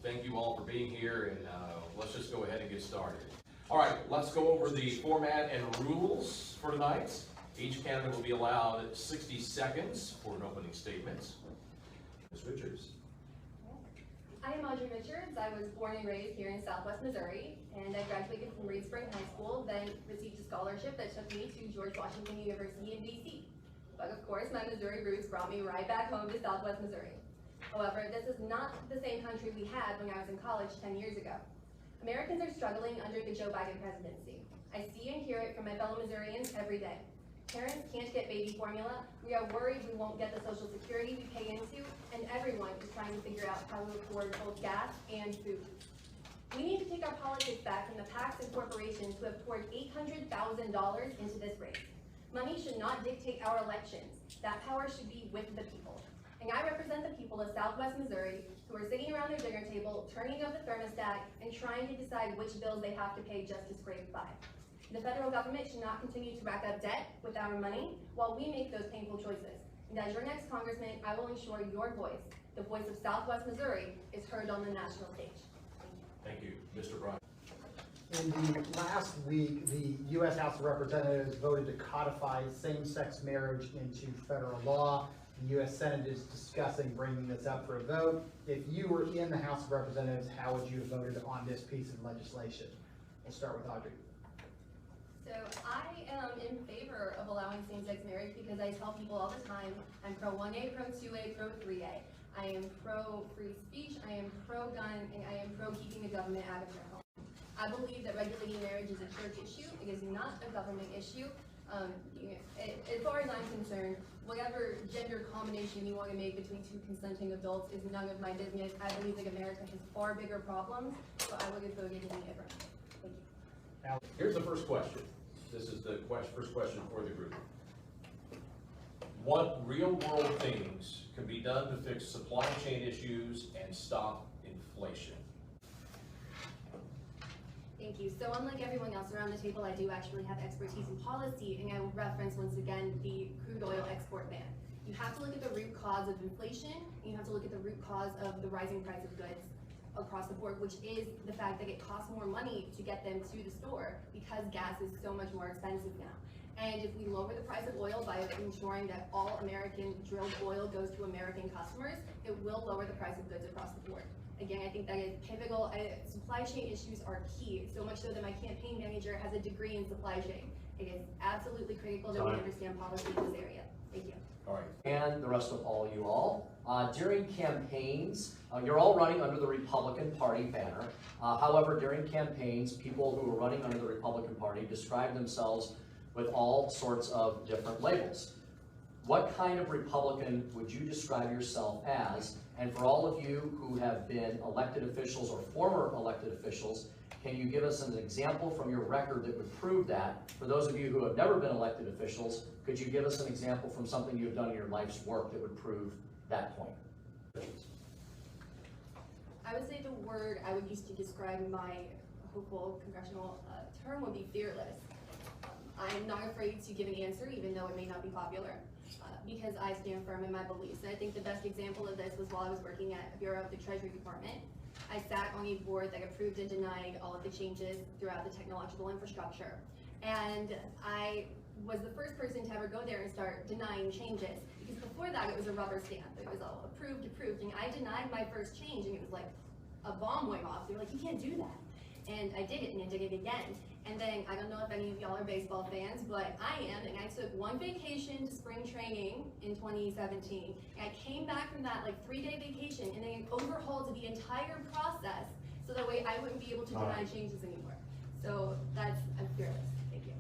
thank you all for being here, and let's just go ahead and get started. All right, let's go over the format and rules for tonight. Each candidate will be allowed 60 seconds for an opening statement. Ms. Richards. I am Audrey Richards. I was born and raised here in Southwest Missouri, and I graduated from Reed Spring High School, then received a scholarship that took me to George Washington University in D.C. But of course, my Missouri roots brought me right back home to Southwest Missouri. However, this is not the same country we had when I was in college 10 years ago. Americans are struggling under the Joe Biden presidency. I see and hear it from my fellow Missourians every day. Parents can't get baby formula, we are worried we won't get the Social Security we pay into, and everyone is trying to figure out how to afford both gas and food. We need to take our politics back from the PACs and corporations who have poured $800,000 into this race. Money should not dictate our elections. That power should be with the people. And I represent the people of Southwest Missouri who are sitting around their dinner table, turning up the thermostat, and trying to decide which bills they have to pay just to scrape by. The federal government should not continue to rack up debt with our money while we make those painful choices. And as your next congressman, I will ensure your voice, the voice of Southwest Missouri, is heard on the national stage. Thank you. Thank you. Mr. Bryan. In the last week, the U.S. House of Representatives voted to codify same-sex marriage into federal law. The U.S. Senate is discussing bringing this up for a vote. If you were in the House of Representatives, how would you have voted on this piece of legislation? We'll start with Audrey. So I am in favor of allowing same-sex marriage because I tell people all the time, I'm pro 1A, pro 2A, pro 3A. I am pro free speech, I am pro gun, and I am pro keeping the government out of their home. I believe that regulating marriage is a church issue. It is not a government issue. As far as I'm concerned, whatever gender combination you want to make between two consenting adults is none of my business. I believe that America has far bigger problems, so I would have voted in different. Thank you. Now, here's the first question. This is the first question for the group. What real-world things can be done to fix supply chain issues and stop inflation? Thank you. So unlike everyone else around the table, I do actually have expertise in policy, and I will reference once again the crude oil export ban. You have to look at the root cause of inflation, and you have to look at the root cause of the rising price of goods across the board, which is the fact that it costs more money to get them to the store because gas is so much more expensive now. And if we lower the price of oil by ensuring that all American drilled oil goes to American customers, it will lower the price of goods across the board. Again, I think that is pivotal. Supply chain issues are key, so much so that my campaign manager has a degree in supply chain. It is absolutely critical that we understand policy in this area. Thank you. All right. And the rest of all you all. During campaigns, you're all running under the Republican Party banner. However, during campaigns, people who are running under the Republican Party describe themselves with all sorts of different labels. What kind of Republican would you describe yourself as? And for all of you who have been elected officials or former elected officials, can you give us an example from your record that would prove that? For those of you who have never been elected officials, could you give us an example from something you've done in your life's work that would prove that point? I would say the word I would use to describe my hopeful congressional term would be fearless. I'm not afraid to give an answer, even though it may not be popular, because I stand firm in my beliefs. And I think the best example of this was while I was working at Bureau of the Treasury Department. I sat on a board that approved and denied all of the changes throughout the technological infrastructure. And I was the first person to ever go there and start denying changes, because before that it was a rubber stamp. It was all approved, and I denied my first change, and it was like a bomb went off. They were like, you can't do that. And I did it, and I did it again. And then, I don't know if any of y'all are baseball fans, but I am, and I took one vacation to spring training in 2017. And I came back from that like 3-day vacation, and they overhauled the entire process so that way I wouldn't be able to deny changes anymore. So I'm fearless. Thank you.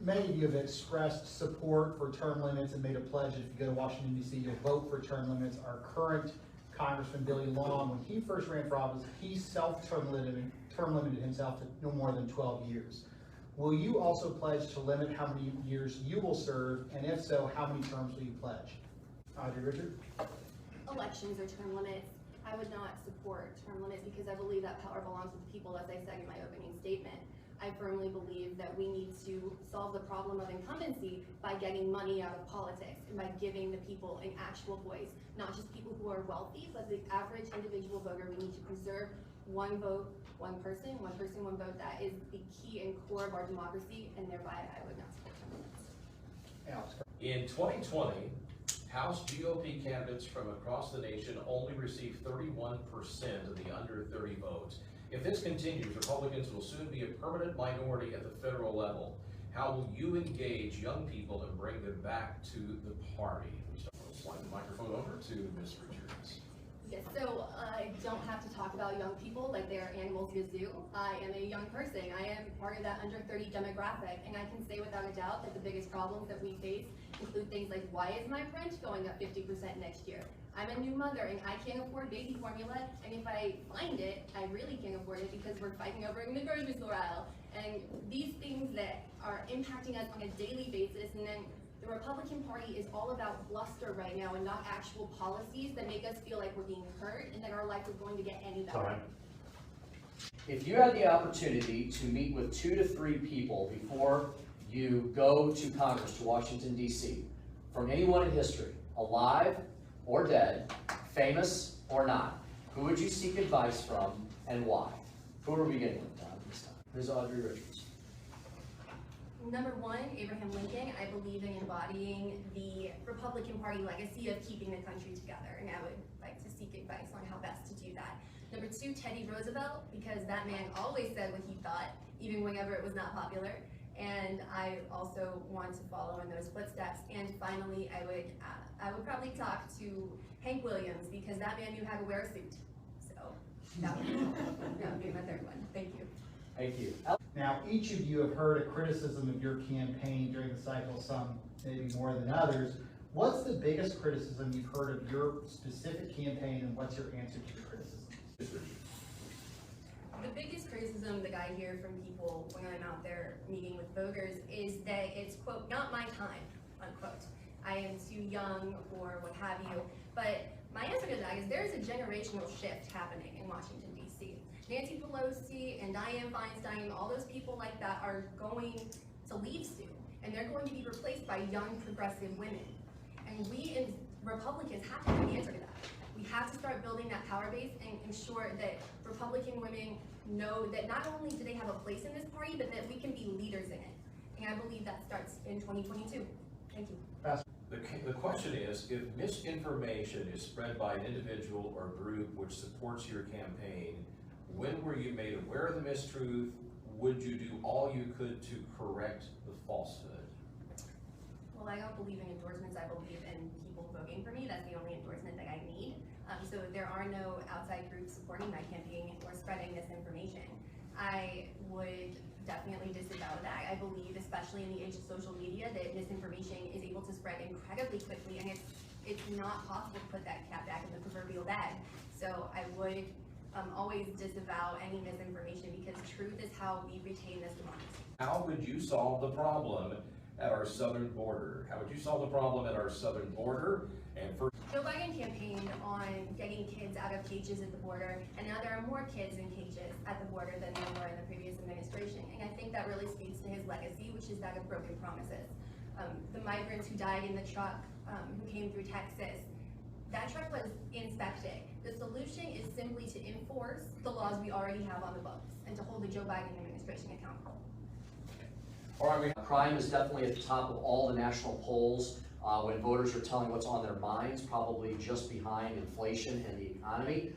Many of you have expressed support for term limits and made a pledge if you go to Washington, D.C., you'll vote for term limits. Our current Congressman Billy Long, when he first ran for office, he self-term limited himself to no more than 12 years. Will you also pledge to limit how many years you will serve, and if so, how many terms will you pledge? Audrey Richards? Elections are term limits. I would not support term limits because I believe that power belongs with the people, as I said in my opening statement. I firmly believe that we need to solve the problem of incumbency by getting money out of politics and by giving the people an actual voice, not just people who are wealthy, but the average individual voter. We need to preserve one vote, one person, one vote. That is the key and core of our democracy, and thereby I would not support term limits. In 2020, House GOP candidates from across the nation only received 31% of the under 30 votes. If this continues, Republicans will soon be a permanent minority at the federal level. How will you engage young people and bring them back to the party? We'll slide the microphone over to Ms. Richards. Yes, so I don't have to talk about young people like they are animals in a zoo. I am a young person. I am part of that under 30 demographic, and I can say without a doubt that the biggest problems that we face include things like, why is my rent going up 50% next year? I'm a new mother and I can't afford baby formula, and if I find it, I really can't afford it because we're fighting over it in the grocery store aisle. And these things that are impacting us on a daily basis, and then the Republican Party is all about bluster right now and not actual policies that make us feel like we're being heard and that our life is going to get any better. Sorry. If you had the opportunity to meet with 2 to 3 people before you go to Congress, to Washington, D.C., from anyone in history, alive or dead, famous or not, who would you seek advice from and why? Who are we beginning with, Don, this time? Ms. Audrey Richards. Number one, Abraham Lincoln. I believe in embodying the Republican Party legacy of keeping the country together, and I would like to seek advice on how best to do that. Number two, Teddy Roosevelt, because that man always said what he thought, even whenever it was not popular, and I also want to follow in those footsteps. And finally, I would probably talk to Hank Williams, because that man knew how to wear a suit. So that would be my third one. Thank you. Thank you. Now, each of you have heard a criticism of your campaign during the cycle, some maybe more than others. What's the biggest criticism you've heard of your specific campaign, and what's your answer to the criticism? The biggest criticism that I hear from people when I'm out there meeting with voters is that it's, quote, not my time, unquote. I am too young or what have you. But my answer to that is there's a generational shift happening in Washington, D.C. Nancy Pelosi and Dianne Feinstein, all those people like that are going to leave soon, and they're going to be replaced by young progressive women. And we as Republicans have to be the answer to that. We have to start building that power base and ensure that Republican women know that not only do they have a place in this party, but that we can be leaders in it. And I believe that starts in 2022. Thank you. The question is, if misinformation is spread by an individual or group which supports your campaign, when were you made aware of the mistruth? Would you do all you could to correct the falsehood? Well, I don't believe in endorsements. I believe in people voting for me. That's the only endorsement that I need. So there are no outside groups supporting my campaign or spreading this information. I would definitely disavow that. I believe, especially in the age of social media, that misinformation is able to spread incredibly quickly, and it's not possible to put that cat back in the proverbial bag. So I would always disavow any misinformation, because truth is how we retain this democracy. How would you solve the problem at our southern border? How would you solve the problem at our southern border? And for Joe Biden campaigned on getting kids out of cages at the border, and now there are more kids in cages at the border than there were in the previous administration. And I think that really speaks to his legacy, which is that of broken promises. The migrants who died in the truck, who came through Texas, that truck was inspected. The solution is simply to enforce the laws we already have on the books and to hold the Joe Biden administration accountable. All right, crime is definitely at the top of all the national polls when voters are telling what's on their minds, probably just behind inflation and the economy.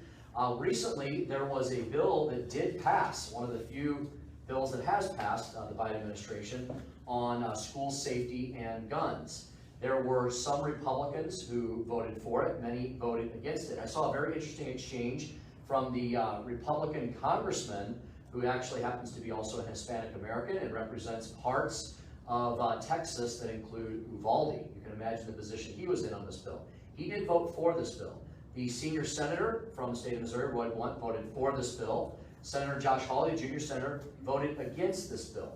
Recently, there was a bill that did pass, one of the few bills that has passed the Biden administration, on school safety and guns. There were some Republicans who voted for it, many voted against it. I saw a very interesting exchange from the Republican congressman, who actually happens to be also a Hispanic American and represents parts of Texas that include Uvalde. You can imagine the position he was in on this bill. He did vote for this bill. The senior senator from the state of Missouri, Roy Blunt, voted for this bill. Senator Josh Hawley, junior senator, voted against this bill.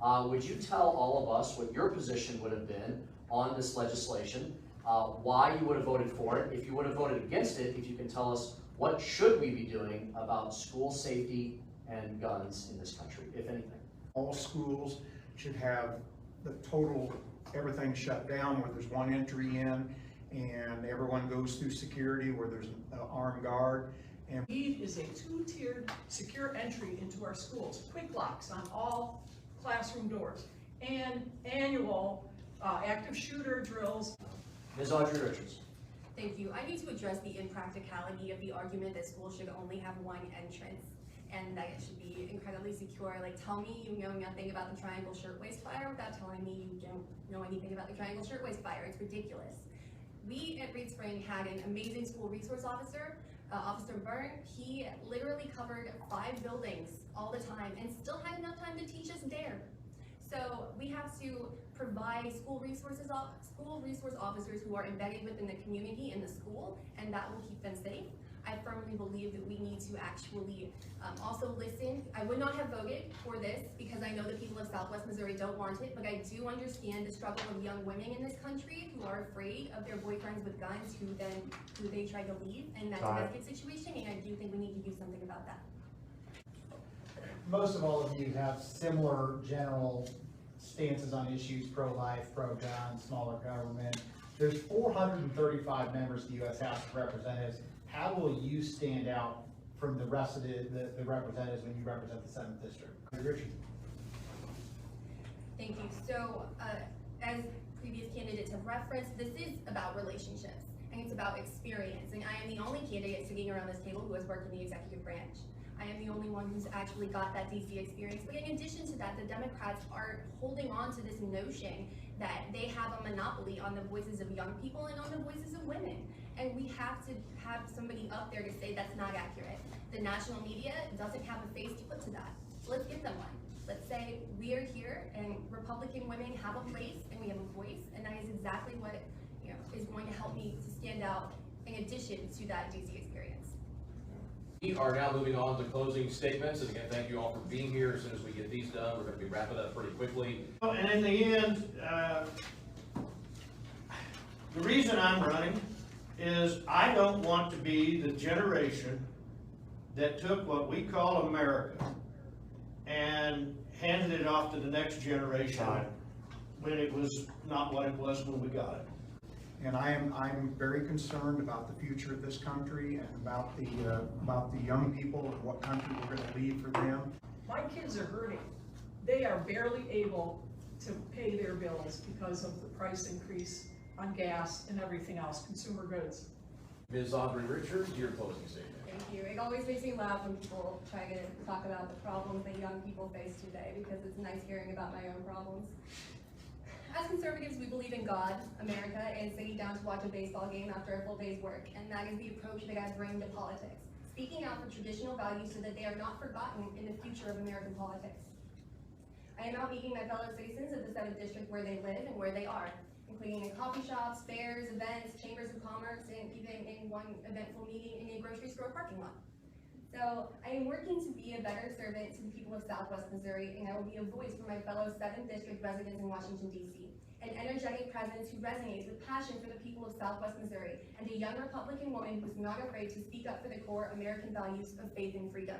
Would you tell all of us what your position would have been on this legislation, why you would have voted for it, if you would have voted against it, if you can tell us what should we be doing about school safety and guns in this country, if anything? All schools should have the total, everything shut down where there's one entry in and everyone goes through security where there's an armed guard. And Need is a two-tiered secure entry into our schools, quick locks on all classroom doors, and annual active shooter drills. Ms. Audrey Richards. Thank you. I need to address the impracticality of the argument that schools should only have one entrance and that it should be incredibly secure. Like, tell me you know nothing about the Triangle Shirtwaist Fire without telling me you don't know anything about the Triangle Shirtwaist Fire. It's ridiculous. We at Reed Spring had an amazing school resource officer, Officer Byrne. He literally covered 5 buildings all the time and still had enough time to teach us DARE. So we have to provide school resource officers who are embedded within the community in the school, and that will keep them safe. I firmly believe that we need to actually also listen. I would not have voted for this because I know the people of Southwest Missouri don't want it, but I do understand the struggle of young women in this country who are afraid of their boyfriends with guns who they try to leave in that domestic situation, and I do think we need to do something about that. Most of all of you have similar general stances on issues, pro-life, pro-gun, smaller government. There's 435 members of the U.S. House of Representatives. How will you stand out from the rest of the representatives when you represent the 7th District? Richard. Thank you. So, as previous candidates have referenced, this is about relationships, and it's about experience, and I am the only candidate sitting around this table who has worked in the executive branch. I am the only one who's actually got that DC experience. But in addition to that, the Democrats are holding on to this notion that they have a monopoly on the voices of young people and on the voices of women. And we have to have somebody up there to say that's not accurate. The national media doesn't have a face to put to that. Let's give them one. Let's say we are here and Republican women have a place and we have a voice, and that is exactly what is going to help me to stand out in addition to that DC experience. We are now moving on to closing statements, and again, thank you all for being here. As soon as we get these done, we're going to be wrapping up pretty quickly. And in the end, the reason I'm running is I don't want to be the generation that took what we call America and handed it off to the next generation when it was not what it was when we got it. And I'm very concerned about the future of this country and about the young people and what country we're going to leave for them. My kids are hurting. They are barely able to pay their bills because of the price increase on gas and everything else, consumer goods. Ms. Audrey Richards, your closing statement. Thank you. It always makes me laugh when people try to talk about the problems that young people face today, because it's nice hearing about my own problems. As conservatives, we believe in God, America, and sitting down to watch a baseball game after a full day's work, and that is the approach that I bring to politics. Speaking out for traditional values so that they are not forgotten in the future of American politics. I am out meeting my fellow citizens of the 7th District where they live and where they are, including in coffee shops, fairs, events, chambers of commerce, and even in one eventful meeting in a grocery store parking lot. So I am working to be a better servant to the people of Southwest Missouri, and I will be a voice for my fellow 7th District residents in Washington, D.C. An energetic presence who resonates with passion for the people of Southwest Missouri, and a young Republican woman who's not afraid to speak up for the core American values of faith and freedom.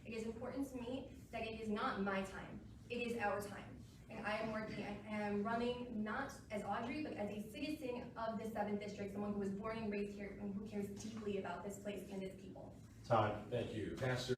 It is important to me that it is not my time, it is our time. And I am running not as Audrey, but as a citizen of the 7th District, someone who was born and raised here and who cares deeply about this place and its people. Thank you. Pastor.